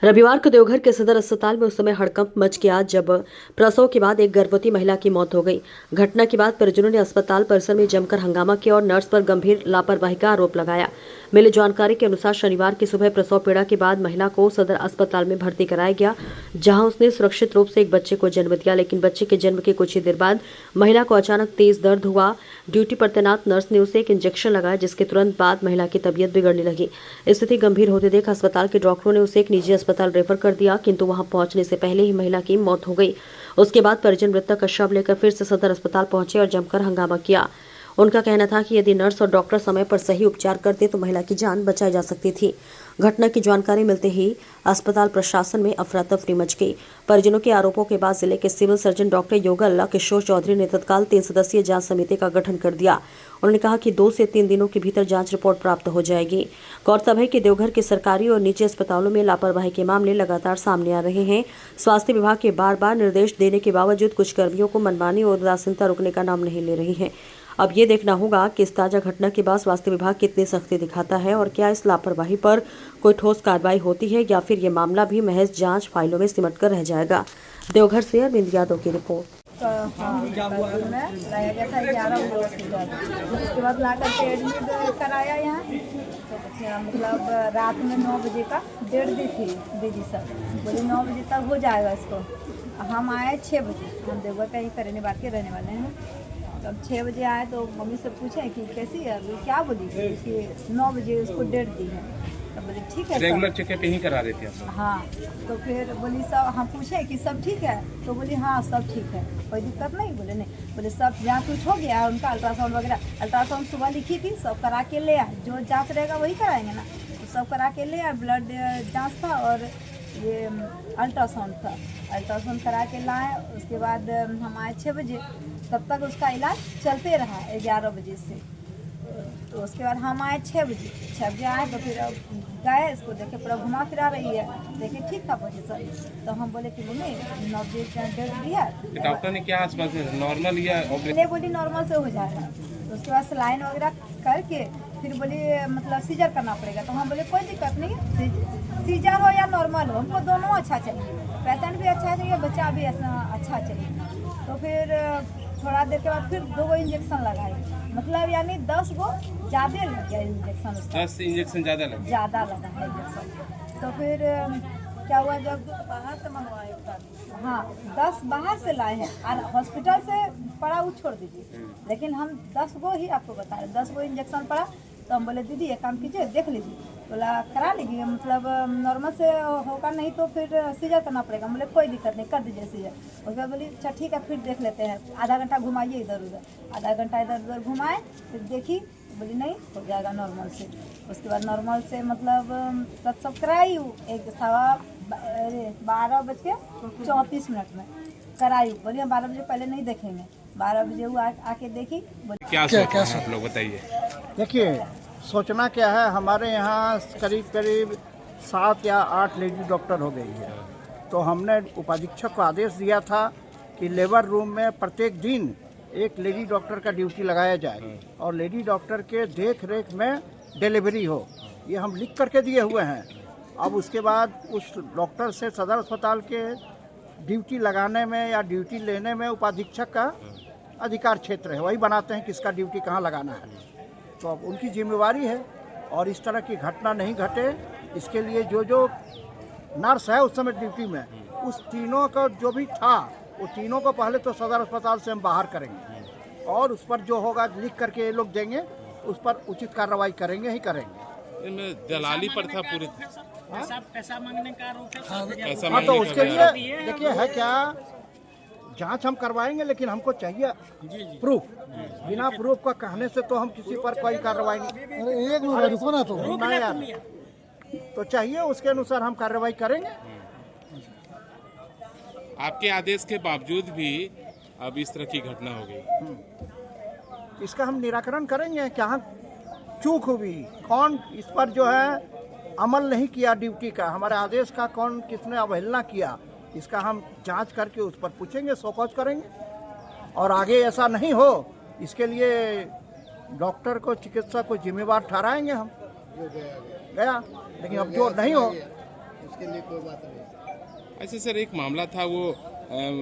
रविवार को देवघर के सदर अस्पताल में उस समय हड़कंप मच गया जब प्रसव के बाद एक गर्भवती महिला की मौत हो गई। घटना के बाद परिजनों ने अस्पताल परिसर में जमकर हंगामा किया और नर्स पर गंभीर लापरवाही का आरोप लगाया। मिली जानकारी के अनुसार शनिवार की सुबह प्रसव पीड़ा के बाद महिला को सदर अस्पताल में भर्ती कराया गया, जहां उसने सुरक्षित रूप से एक बच्चे को जन्म दिया। लेकिन बच्चे के जन्म के कुछ ही देर बाद महिला को अचानक तेज दर्द हुआ। ड्यूटी पर तैनात नर्स ने उसे एक इंजेक्शन लगाया, जिसके तुरंत बाद महिला की तबीयत बिगड़ने लगी। स्थिति गंभीर होते देख अस्पताल के डॉक्टरों ने उसे एक निजी अस्पताल रेफर कर दिया, किंतु वहां पहुंचने से पहले ही महिला की मौत हो गई। उसके बाद परिजन मृतक का शव लेकर फिर से सदर अस्पताल पहुंचे और जमकर हंगामा किया। उनका कहना था कि यदि नर्स और डॉक्टर समय पर सही उपचार करते तो महिला की जान बचाई जा सकती थी। घटना की जानकारी मिलते ही अस्पताल प्रशासन में अफरा तफरी मच गई। परिजनों के आरोपों के बाद जिले के civil surgeon doctor योगल Kishore Chaudhary ने तत्काल 3 सदस्यीय जांच समिति का गठन कर दिया। उन्होंने कहा कि 2 से 3 दिनों के भीतर जांच रिपोर्ट प्राप्त हो जाएगी। गौरतलब है कि देवघर के सरकारी और निजी अस्पतालों में लापरवाही के मामले लगातार सामने आ रहे हैं। स्वास्थ्य विभाग के बार-बार निर्देश देने के बावजूद कुछ कर्मियों को मनमानी और उदासीनता रुकने का नाम नहीं ले रही है। अब ये देखना होगा कि इस ताजा घटना के बाद स्वास्थ्य विभाग कितनी सख्ती दिखाता है और क्या इस लापरवाही पर कोई ठोस कार्रवाई होती है या फिर ये मामला भी महज जांच फाइलों में सिमट कर रह जाएगा। देवघर से अरविंद यादव की रिपोर्ट। लाया गया था 11 बजे हॉस्पिटल, उसके बाद ला करके एडमिट कराया यहाँ। तो मतलब रात में 9 बजे का डेट दी थी दीदी सर, बोले 9 बजे तक हो जाएगा इसको। हम आए 6 बजे, हम देवघर का ही करने बात के रहने वाले हैं। तब 6 बजे आए तो मम्मी से पूछे कि कैसी है, अभी क्या बोली कि 9 बजे उसको डेट दी है। तो बोले ठीक है, रेगुलर चेकअप यहीं करा देते हैं। हाँ, तो फिर बोली सब, हम पूछे कि सब ठीक है, तो बोली हाँ सब ठीक है, कोई दिक्कत नहीं। बोले नहीं, बोले सब जाँच कुछ हो गया उनका, अल्ट्रासाउंड वगैरह। अल्ट्रासाउंड सुबह लिखी थी, सब करा के ले आए, जो जाँच रहेगा वही कराएंगे ना। तो सब करा के ले आए, ब्लड जाँच था और ये अल्ट्रासाउंड था। अल्ट्रासाउंड करा के लाए, उसके बाद हम आए 6 बजे। तब तक उसका इलाज चलते रहा 11 बजे से। तो उसके बाद हम आए 6 बजे। 6 बजे आए तो फिर गए, इसको देखे पूरा घुमा फिरा रही है, देखे ठीक था पोजीशन। तो हम बोले कि मम्मी 9 बजे डेट दिया। डॉक्टर ने क्या आसपास में नॉर्मल या ऑपरेशन बोली नॉर्मल से हो जाएगा। तो उसके बाद सलाइन वगैरह करके फिर बोली मतलब सीजर करना पड़ेगा। तो हम बोले कोई दिक्कत नहीं, सीजर हो या नॉर्मल हो, हमको दोनों अच्छा चाहिए, पेशेंट भी अच्छा चाहिए, बच्चा भी अच्छा चाहिए। तो फिर थोड़ा देर के बाद फिर 2 इंजेक्शन लगाए, मतलब यानी 10 गो ज़्यादा लग गया इंजेक्शन उसका। 10 इंजेक्शन ज़्यादा लगा है इंजेक्शन। तो फिर क्या हुआ, जब बाहर से मंगवाए, हाँ 10 बाहर से लाए हैं और हॉस्पिटल से पड़ा वो छोड़ दीजिए, लेकिन हम 10 गो ही आपको बता रहे, 10 गो इंजेक्शन पड़ा। तो हम बोले दीदी एक काम कीजिए, देख लीजिए। बोला करा लीजिए, मतलब नॉर्मल से होगा नहीं तो फिर सीजर करना पड़ेगा। बोले कोई दिक्कत नहीं, कर दीजिए सीजर। उसके बाद बोली अच्छा ठीक है, फिर देख लेते हैं, आधा घंटा घुमाइए इधर उधर। आधा घंटा इधर उधर घुमाए, फिर देखी, बोली नहीं हो जाएगा नॉर्मल से। उसके बाद नॉर्मल से मतलब सब कराई, 12:34 में कराई। बोली हम 12 बजे पहले नहीं देखेंगे, 12 बजे वो आके देखी। क्या आप लोग बताइए। देखिए सोचना क्या है, हमारे यहाँ करीब 7 या 8 लेडी डॉक्टर हो गई है। तो हमने उपाधीक्षक को आदेश दिया था कि लेबर रूम में प्रत्येक दिन एक लेडी डॉक्टर का ड्यूटी लगाया जाए और लेडी डॉक्टर के देख रेख में डिलीवरी हो, ये हम लिख करके दिए हुए हैं। अब उसके बाद उस डॉक्टर से सदर अस्पताल के ड्यूटी लगाने में या ड्यूटी लेने में उपाधीक्षक का अधिकार क्षेत्र है, वही बनाते हैं किसका ड्यूटी कहाँ लगाना है। तो अब उनकी जिम्मेवारी है और इस तरह की घटना नहीं घटे, इसके लिए जो नर्स है उस समय ड्यूटी में, उस तीनों का जो भी था वो तीनों को पहले तो सदर अस्पताल से हम बाहर करेंगे और उस पर जो होगा लिख करके ये लोग देंगे, उस पर उचित कार्रवाई करेंगे ही करेंगे। इनमें दलाली पर था पूरे पैसा मांगने का आरोप है। पैसा हाँ, तो मांगने उसके का लिए देखिए है क्या, जांच हम करवाएंगे लेकिन हमको चाहिए प्रूफ। बिना प्रूफ का कहने से तो हम किसी पर कोई कार्रवाई नहीं, एक रुको ना तो ना यार, तो चाहिए उसके अनुसार हम कार्रवाई करेंगे। आपके आदेश के बावजूद भी अब इस तरह की घटना हो गई, इसका हम निराकरण करेंगे। क्या चूक हुई, कौन इस पर जो है अमल नहीं किया ड्यूटी का, हमारे आदेश का कौन किसने अवहेलना किया, इसका हम जांच करके उस पर पूछेंगे, शोकॉज करेंगे और आगे ऐसा नहीं हो इसके लिए डॉक्टर को, चिकित्सक को जिम्मेवार ठहराएंगे हम। गया, लेकिन अब जो नहीं हो उसके लिए कोई बात नहीं। ऐसे सर एक मामला था वो